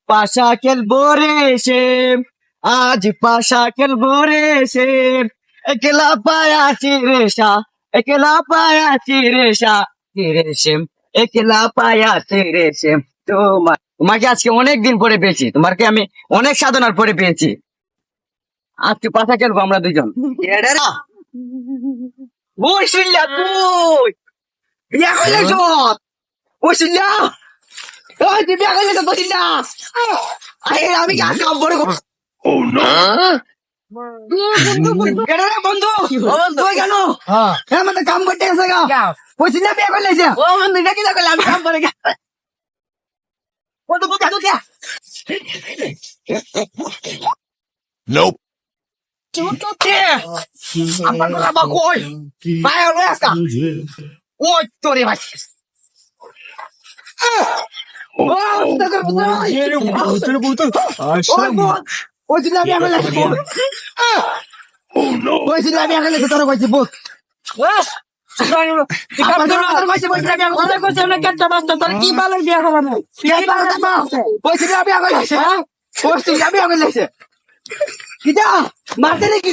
পাশা খেলবো রে সে, আজ পাশা খেলবো রে সে, একলা পায়াছি রেশা, একলা পায়াছি রেশা, রেশম, একলা পায়াছি রেশম। তোমাকে আজকে অনেক দিন পরে পেয়েছি, তোমাকে আমি অনেক সাধনার পরে পেয়েছি। আজকে পাশা খেলবো আমরা দুজন। এডেরা বসিল্লা তুই বিয়া করলে সব বসিল্লা, ওই তুই বিয়া করলে তো বসিল্লা। আরে আমি কি আর কাম বড় কেন রে বন্ধু? তুই কেন আমাদের কাম করতে গেছে গা? বসিল্লা বিয়া করলে ও বন্ধু এটা কি করলে আমি কাম করে বন্ধু কেন কে? Nope. আমার বাবা কই ভাই ওরে আসকা ওই তোরে ভাই ওই দিলা বিয়া করলে ওই দিলা বিয়া করলে তোর কইছি বস মারতে নাকি